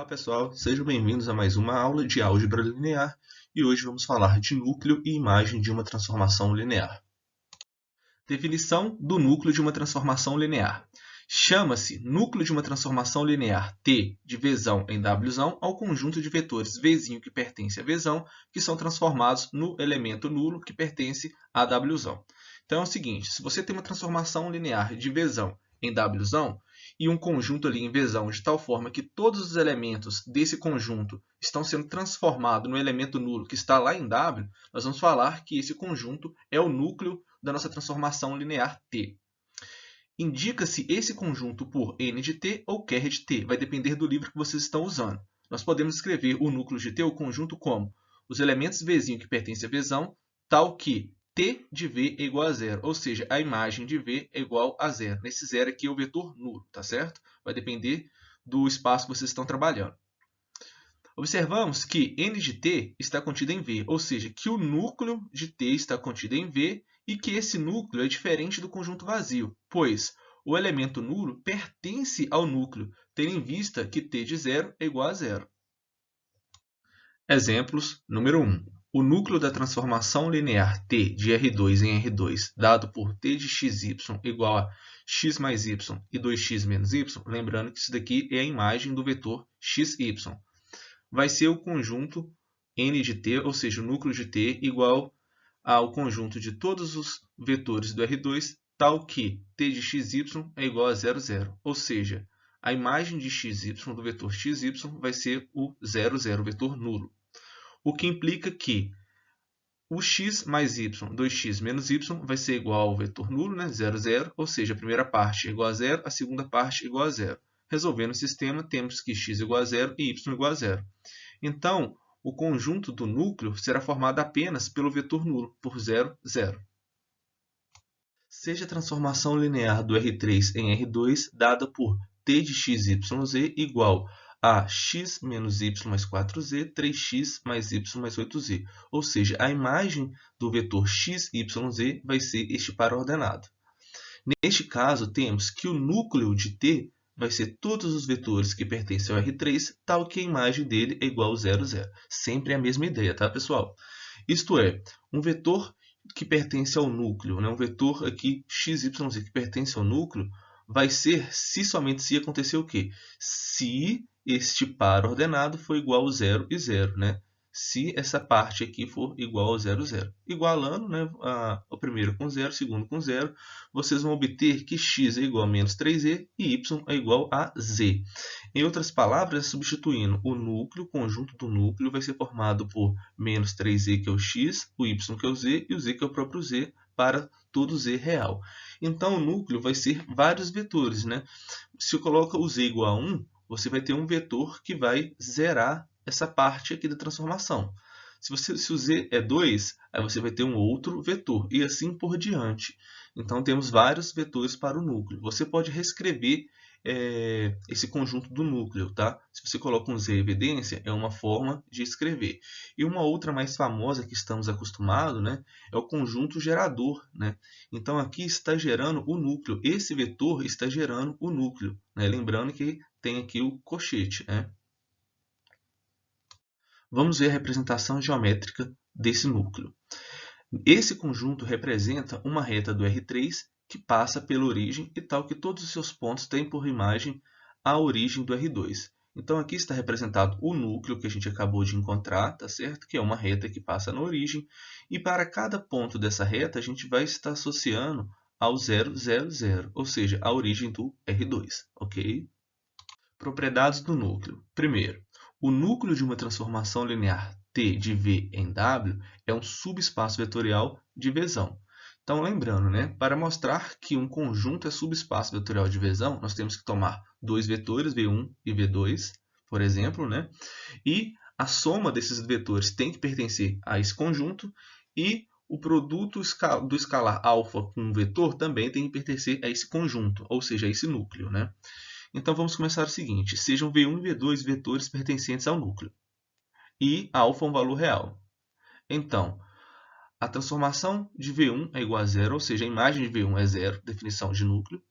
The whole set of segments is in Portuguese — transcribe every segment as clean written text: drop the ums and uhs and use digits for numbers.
Olá pessoal, sejam bem-vindos a mais uma aula de álgebra linear e hoje vamos falar de núcleo e imagem de uma transformação linear. Definição do núcleo de uma transformação linear. Chama-se núcleo de uma transformação linear T de Vzão em Wzão ao conjunto de vetores Vzinho que pertence a Vzão que são transformados no elemento nulo que pertence a Wzão. Então é o seguinte, se você tem uma transformação linear de Vzão em Wzão, e um conjunto ali em Vzão de tal forma que todos os elementos desse conjunto estão sendo transformados no elemento nulo que está lá em W, nós vamos falar que esse conjunto é o núcleo da nossa transformação linear T. Indica-se esse conjunto por N de T ou Ker de T, vai depender do livro que vocês estão usando. Nós podemos escrever o núcleo de T, o conjunto, como os elementos Vzinho que pertencem a Vzão, tal que T de V é igual a zero, ou seja, a imagem de V é igual a zero. Nesse zero aqui é o vetor nulo, tá certo? Vai depender do espaço que vocês estão trabalhando. Observamos que N de T está contido em V, ou seja, que o núcleo de T está contido em V e que esse núcleo é diferente do conjunto vazio, pois o elemento nulo pertence ao núcleo, tendo em vista que T de zero é igual a zero. Exemplos número 1. O núcleo da transformação linear T de R2 em R2, dado por T de xy igual a x mais y e 2x menos y, lembrando que isso daqui é a imagem do vetor xy, vai ser o conjunto N de T, ou seja, o núcleo de T igual ao conjunto de todos os vetores do R2, tal que T de xy é igual a 0, 0. Ou seja, a imagem de xy do vetor xy vai ser o 0, 0, o vetor nulo. O que implica que o x mais y, 2x menos y, vai ser igual ao vetor nulo, né? 0, 0, ou seja, a primeira parte é igual a 0, a segunda parte é igual a 0. Resolvendo o sistema, temos que x é igual a 0 e y é igual a 0. Então, o conjunto do núcleo será formado apenas pelo vetor nulo, por 0, 0. Seja a transformação linear do R3 em R2 dada por T de xyz igual a x menos y mais 4z, 3x mais y mais 8z. Ou seja, a imagem do vetor xyz vai ser este par ordenado. Neste caso, temos que o núcleo de T vai ser todos os vetores que pertencem ao R3, tal que a imagem dele é igual a 0, 0. Sempre a mesma ideia, tá, pessoal? Isto é, um vetor que pertence ao núcleo, né? Um vetor aqui xyz que pertence ao núcleo, vai ser se somente se acontecer o quê? Se este par ordenado for igual a 0 e 0, né? Se essa parte aqui for igual a 0, 0. Igualando, né, o primeiro com 0, o segundo com 0, vocês vão obter que x é igual a menos 3z e y é igual a z. Em outras palavras, substituindo o núcleo, o conjunto do núcleo vai ser formado por menos 3z, que é o x, o y, que é o z, e o z, que é o próprio z, para todo z real. Então, o núcleo vai ser vários vetores, né? Se eu coloco o z igual a 1, você vai ter um vetor que vai zerar essa parte aqui da transformação. Se o z é 2, aí você vai ter um outro vetor, e assim por diante. Então, temos vários vetores para o núcleo. Você pode reescrever esse conjunto do núcleo, tá? Se você coloca um z em evidência, é uma forma de escrever. E uma outra mais famosa que estamos acostumados, né, é o conjunto gerador, né? Então, aqui está gerando o núcleo. Esse vetor está gerando o núcleo, né? Lembrando que tem aqui o cochete, né? Vamos ver a representação geométrica desse núcleo. Esse conjunto representa uma reta do R3 que passa pela origem e tal que todos os seus pontos têm por imagem a origem do R2. Então, aqui está representado o núcleo que a gente acabou de encontrar, tá certo? Que é uma reta que passa na origem. E para cada ponto dessa reta, a gente vai estar associando ao 0, 0, 0, ou seja, a origem do R2, ok? Propriedades do núcleo. Primeiro, o núcleo de uma transformação linear T de V em W é um subespaço vetorial de Vzão. Então, lembrando, né, para mostrar que um conjunto é subespaço vetorial de Vzão, nós temos que tomar dois vetores, V1 e V2, por exemplo, né, e a soma desses vetores tem que pertencer a esse conjunto e o produto do escalar alfa com um vetor também tem que pertencer a esse conjunto, ou seja, a esse núcleo, né? Então, vamos começar o seguinte. Sejam V1 e V2 vetores pertencentes ao núcleo. E alfa é um valor real. Então, a transformação de V1 é igual a zero, ou seja, a imagem de V1 é zero, definição de núcleo.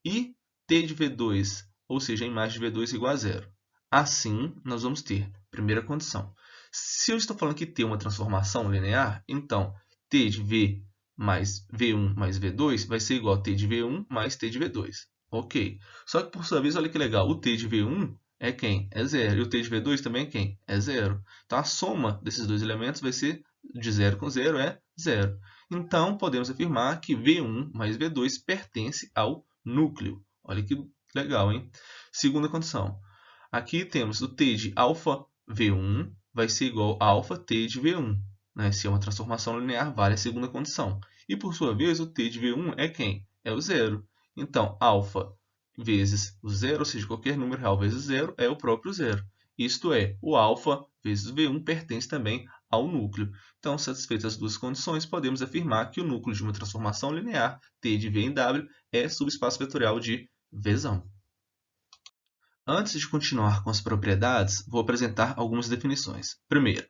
E T de V2, ou seja, a imagem de V2 é igual a zero. Assim, nós vamos ter, primeira condição. Se eu estou falando que T é uma transformação linear, então T de V mais V1 mais V2 vai ser igual a T de V1 mais T de V2. Ok. Só que, por sua vez, olha que legal, o T de V1 é quem? É zero. E o T de V2 também é quem? É zero. Então, a soma desses dois elementos vai ser de zero com zero, é zero. Então, podemos afirmar que V1 mais V2 pertence ao núcleo. Olha que legal, hein? Segunda condição. Aqui temos o T de alfa V1 vai ser igual a alfa T de V1. Né? Se é uma transformação linear, vale a segunda condição. E, por sua vez, o T de V1 é quem? É o zero. Então, alfa vezes o zero, ou seja, qualquer número real vezes zero, é o próprio zero. Isto é, o alfa vezes o V1 pertence também ao núcleo. Então, satisfeitas as duas condições, podemos afirmar que o núcleo de uma transformação linear, T de V em W, é subespaço vetorial de Vzão. Antes de continuar com as propriedades, vou apresentar algumas definições. Primeiro,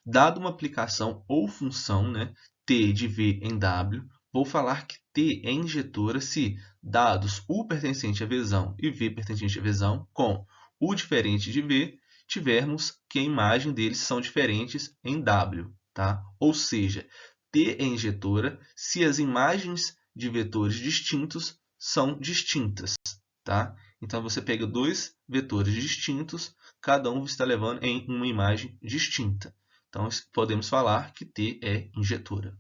dado uma aplicação ou função, né, T de V em W, vou falar que T é injetora se dados U pertencente a Vzão e V pertencente a Vzão com U diferente de V, tivermos que a imagem deles são diferentes em W. Tá? Ou seja, T é injetora se as imagens de vetores distintos são distintas. Tá? Então, você pega dois vetores distintos, cada um está levando em uma imagem distinta. Então, podemos falar que T é injetora.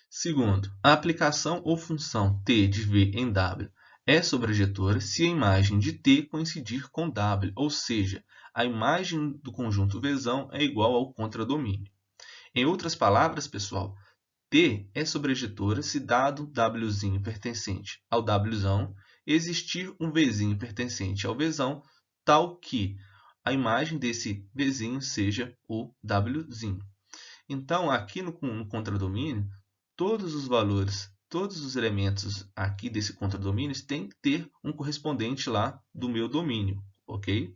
Segundo, a aplicação ou função T de V em W é sobrejetora se a imagem de T coincidir com W, ou seja, a imagem do conjunto Vzão é igual ao contradomínio. Em outras palavras, pessoal, T é sobrejetora se dado Wzinho pertencente ao Wzão existir um Vzinho pertencente ao Vzão, tal que a imagem desse Vzinho seja o Wzinho. Então, aqui no contradomínio, todos os valores, todos os elementos aqui desse contradomínio têm que ter um correspondente lá do meu domínio, ok?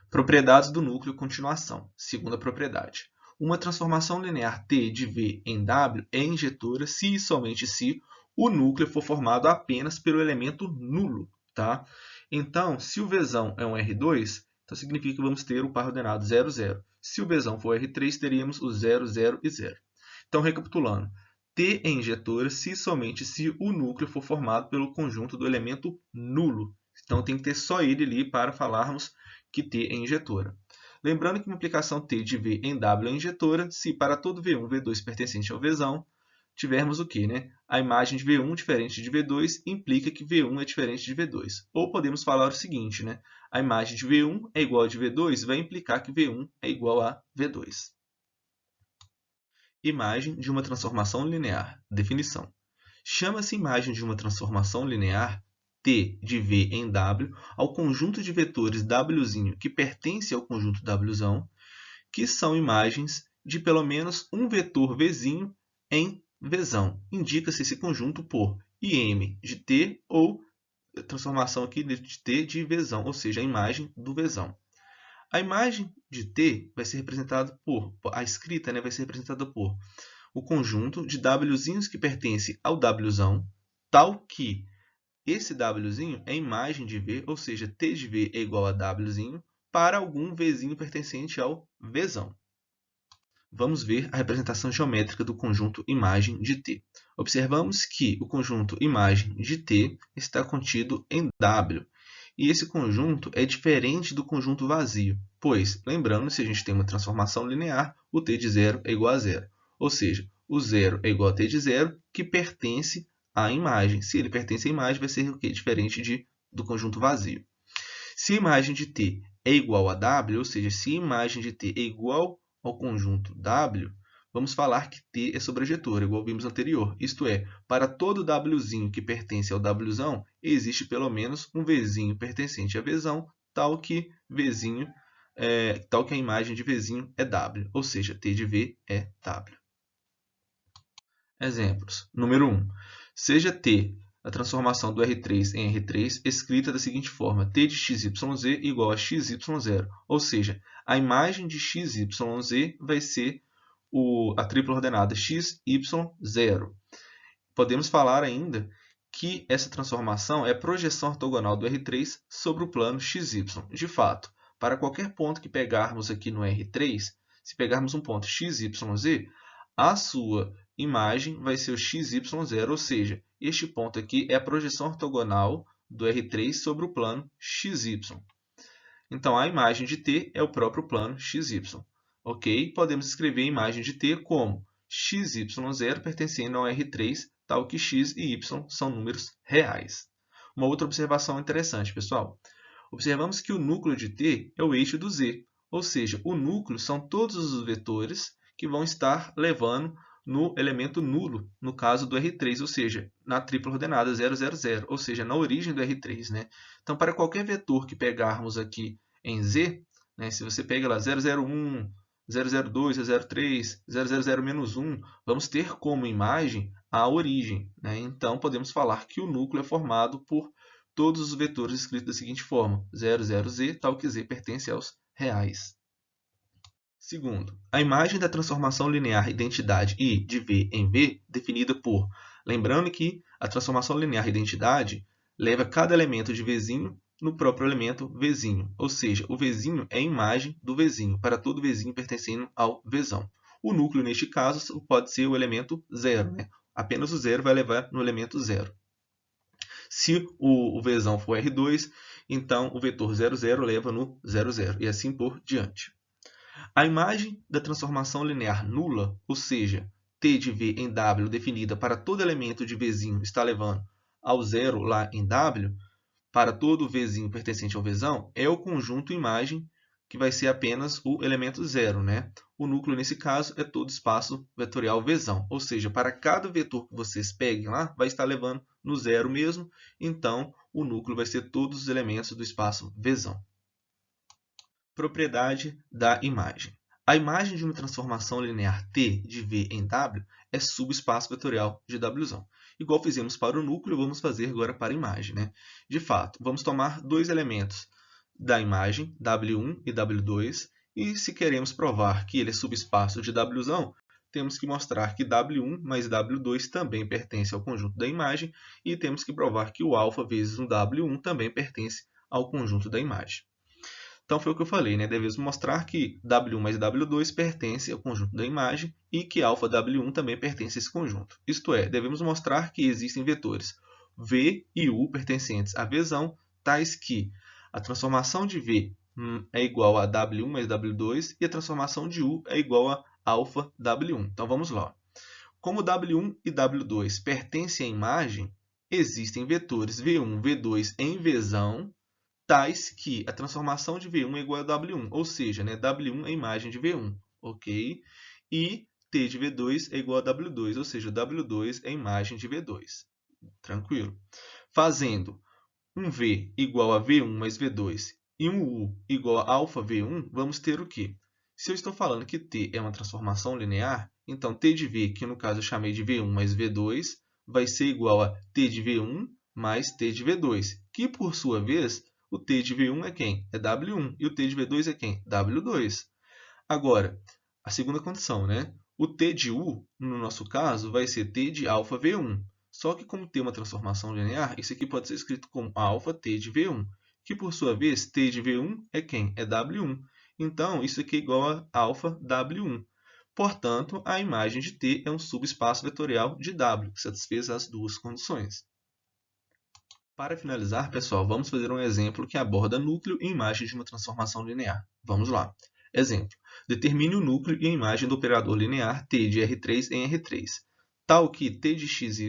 Propriedades do núcleo continuação. Segunda propriedade. Uma transformação linear T de V em W é injetora se e somente se o núcleo for formado apenas pelo elemento nulo. Tá? Então, se o Vzão é um R2, então significa que vamos ter o par ordenado 0, 0. Se o Vzão for R3, teríamos o 0, 0 e 0. Então, recapitulando, T é injetora se e somente se o núcleo for formado pelo conjunto do elemento nulo. Então, tem que ter só ele ali para falarmos que T é injetora. Lembrando que uma aplicação T de V em W é injetora se para todo V1, V2 pertencente ao Vzão, tivermos o quê? Né? A imagem de V1 diferente de V2 implica que V1 é diferente de V2. Ou podemos falar o seguinte, né? A imagem de V1 é igual a de V2 vai implicar que V1 é igual a V2. Imagem de uma transformação linear. Definição. Chama-se imagem de uma transformação linear T de V em W ao conjunto de vetores Wzinho que pertence ao conjunto Wzão, que são imagens de pelo menos um vetor Vzinho em Vzão. Indica-se esse conjunto por IM de T ou transformação aqui de T de Vzão, ou seja, a imagem do Vzão. A imagem de T vai ser representada por, a escrita, né, vai ser representada por o conjunto de Wzinhos que pertence ao Wzão, tal que esse Wzinho é imagem de V, ou seja, T de V é igual a Wzinho para algum Vzinho pertencente ao Vzão. Vamos ver a representação geométrica do conjunto imagem de T. Observamos que o conjunto imagem de T está contido em W, e esse conjunto é diferente do conjunto vazio, pois, lembrando, se a gente tem uma transformação linear, o T de 0 é igual a 0. Ou seja, o 0 é igual a T de 0, que pertence à imagem. Se ele pertence à imagem, vai ser o quê? Diferente do conjunto vazio. Se a imagem de T é igual a W, ou seja, se a imagem de T é igual ao conjunto W, vamos falar que T é sobrejetora, igual vimos anterior. Isto é, para todo Wzinho que pertence ao Wzão, existe pelo menos um Vzinho pertencente a Vzão, tal que a imagem de Vzinho é W, ou seja, T de V é W. Exemplos. Número 1. Seja T a transformação do R3 em R3 escrita da seguinte forma: T de xyz igual a xy0, ou seja, a imagem de xyz vai ser a tripla ordenada xy0. Podemos falar ainda que essa transformação é projeção ortogonal do R3 sobre o plano XY. De fato, para qualquer ponto que pegarmos aqui no R3, se pegarmos um ponto XYZ, a sua imagem vai ser o XY0, ou seja, este ponto aqui é a projeção ortogonal do R3 sobre o plano XY. Então, a imagem de T é o próprio plano XY. Ok? Podemos escrever a imagem de T como XY0 pertencendo ao R3, tal que x e y são números reais. Uma outra observação interessante, pessoal. Observamos que o núcleo de T é o eixo do Z, ou seja, o núcleo são todos os vetores que vão estar levando no elemento nulo, no caso do R3, ou seja, na tripla ordenada 0, 0, 0, ou seja, na origem do R3. Né? Então, para qualquer vetor que pegarmos aqui em Z, né, se você pega lá 001, 002, 003, 000-1, vamos ter como imagem a origem. Né? Então, podemos falar que o núcleo é formado por todos os vetores escritos da seguinte forma: 00z, tal que z pertence aos reais. Segundo, a imagem da transformação linear identidade I de V em V, definida por... Lembrando que a transformação linear identidade leva cada elemento de Vzinho no próprio elemento Vzinho, ou seja, o Vzinho é a imagem do Vzinho, para todo Vzinho pertencendo ao Vzão. O núcleo, neste caso, pode ser o elemento 0, né? Apenas o 0 vai levar no elemento 0. Se o Vzão for R2, então o vetor 00 leva no 00, e assim por diante. A imagem da transformação linear nula, ou seja, T de V em W definida para todo elemento de Vzinho está levando ao zero lá em W, para todo Vzinho pertencente ao Vzão, é o conjunto imagem que vai ser apenas o elemento 0. Né? O núcleo, nesse caso, é todo espaço vetorial Vzão, ou seja, para cada vetor que vocês peguem lá, vai estar levando no 0 mesmo, então o núcleo vai ser todos os elementos do espaço Vzão. Propriedade da imagem. A imagem de uma transformação linear T de V em W é subespaço vetorial de Wzão. Igual fizemos para o núcleo, vamos fazer agora para a imagem. Né? De fato, vamos tomar dois elementos da imagem, W1 e W2, e se queremos provar que ele é subespaço de Wzão, temos que mostrar que W1 mais W2 também pertence ao conjunto da imagem, e temos que provar que o alfa vezes um W1 também pertence ao conjunto da imagem. Então, foi o que eu falei, né? Devemos mostrar que W1 mais W2 pertence ao conjunto da imagem e que alfa W1 também pertence a esse conjunto. Isto é, devemos mostrar que existem vetores V e U pertencentes a Vzão, tais que a transformação de V é igual a W1 mais W2 e a transformação de U é igual a alfa W1. Então, vamos lá. Como W1 e W2 pertencem à imagem, existem vetores V1, V2 em Vzão, tais que a transformação de V1 é igual a W1, ou seja, né, W1 é a imagem de V1, ok? E T de V2 é igual a W2, ou seja, W2 é a imagem de V2. Tranquilo? Fazendo um V igual a V1 mais V2 e um U igual a alfa V1, vamos ter o quê? Se eu estou falando que T é uma transformação linear, então T de V, que no caso eu chamei de V1 mais V2, vai ser igual a T de V1 mais T de V2, que por sua vez, o T de V1 é quem? É W1. E o T de V2 é quem? W2. Agora, a segunda condição, né? O T de U, no nosso caso, vai ser T de alfa V1. Só que como tem uma transformação linear, isso aqui pode ser escrito como alfa T de V1, que por sua vez, T de V1 é quem? É W1. Então, isso aqui é igual a alfa W1. Portanto, a imagem de T é um subespaço vetorial de W, que satisfez as duas condições. Para finalizar, pessoal, vamos fazer um exemplo que aborda núcleo e imagem de uma transformação linear. Vamos lá. Exemplo. Determine o núcleo e a imagem do operador linear T de R3 em R3, tal que T de xyz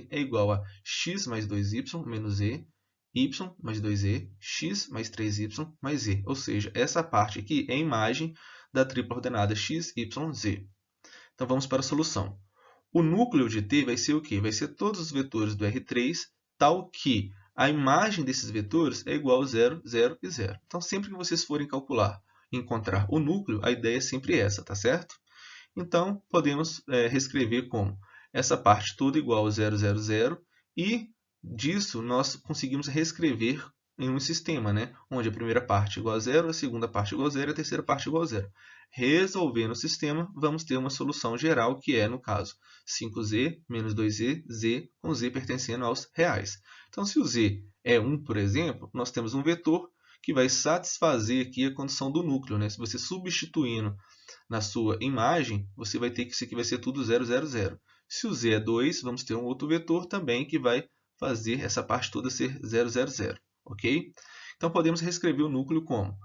é igual a x mais 2y menos e, y mais 2e, x mais 3y mais e. Ou seja, essa parte aqui é a imagem da tripla ordenada x, y, z. Então, vamos para a solução. O núcleo de T vai ser o quê? Vai ser todos os vetores do R3, tal que a imagem desses vetores é igual a 0, 0 e 0. Então, sempre que vocês forem calcular e encontrar o núcleo, a ideia é sempre essa, tá certo? Então, podemos reescrever como essa parte toda igual a 0, 0, 0, e disso nós conseguimos reescrever em um sistema, né? Onde a primeira parte é igual a zero, a segunda parte é igual a zero, a terceira parte é igual a zero. Resolvendo o sistema, vamos ter uma solução geral, que é, no caso, 5z menos 2z, z com z pertencendo aos reais. Então, se o z é 1, por exemplo, nós temos um vetor que vai satisfazer aqui a condição do núcleo, né? Se você substituindo na sua imagem, você vai ter que isso aqui vai ser tudo 0, 0, 0. Se o z é 2, vamos ter um outro vetor também que vai fazer essa parte toda ser 0, 0, 0. Ok? Então, podemos reescrever o núcleo como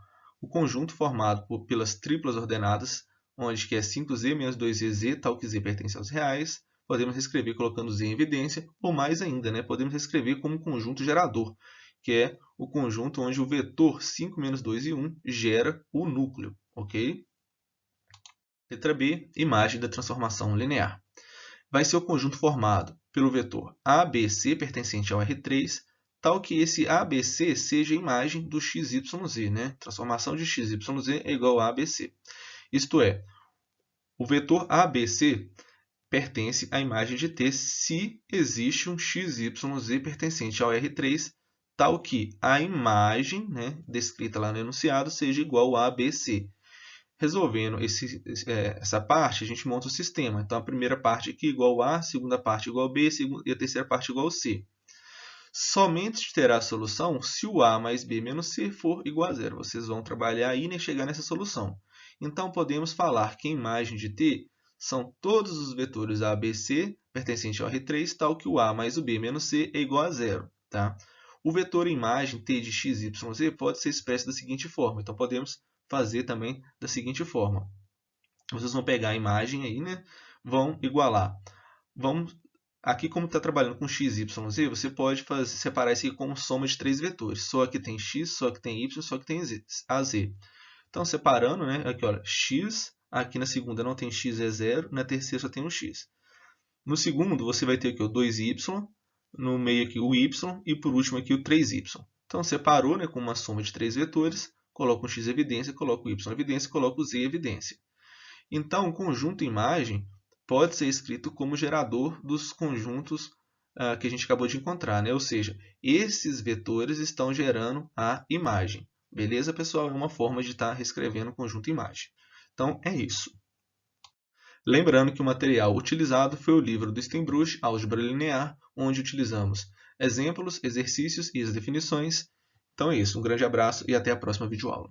o conjunto formado pelas triplas ordenadas, onde que é 5z menos 2z, tal que z pertence aos reais. Podemos reescrever colocando z em evidência, ou mais ainda, né? Podemos reescrever como conjunto gerador, que é o conjunto onde o vetor 5 menos 2 e 1 gera o núcleo. Ok? Letra B, imagem da transformação linear. Vai ser o conjunto formado pelo vetor ABC pertencente ao R3, tal que esse ABC seja a imagem do XYZ, né? Transformação de XYZ é igual a ABC. Isto é, o vetor ABC pertence à imagem de T se existe um XYZ pertencente ao R3, tal que a imagem, né, descrita lá no enunciado seja igual a ABC. Resolvendo essa parte, a gente monta o sistema. Então, a primeira parte aqui é igual a, a segunda parte é igual a B e a terceira parte é igual a C. Somente terá a solução se o A mais B menos C for igual a zero. Vocês vão trabalhar aí e chegar nessa solução. Então, podemos falar que a imagem de T são todos os vetores A, B, C pertencentes ao R3, tal que o A mais o B menos C é igual a zero. Tá? O vetor imagem T de x, y, z pode ser expresso da seguinte forma. Então, podemos fazer também da seguinte forma. Vocês vão pegar a imagem aí, né? Vão igualar. Aqui, como está trabalhando com x, y, z, você pode separar isso aqui como soma de três vetores. Só que tem x, só que tem y, só que tem a z. Então, separando, né? Aqui, olha, x. Aqui na segunda não tem x, é zero. Na terceira só tem um x. No segundo, você vai ter aqui o 2y. No meio aqui o y. E por último aqui o 3y. Então, separou, né, com uma soma de três vetores. Coloco o x em evidência, coloco o y em evidência, coloco o z em evidência. Então, o conjunto imagem pode ser escrito como gerador dos conjuntos que a gente acabou de encontrar, né? Ou seja, esses vetores estão gerando a imagem. Beleza, pessoal? É uma forma de estar reescrevendo o conjunto imagem. Então, é isso. Lembrando que o material utilizado foi o livro do Steinbruch, Álgebra Linear, onde utilizamos exemplos, exercícios e as definições. Então é isso. Um grande abraço e até a próxima videoaula.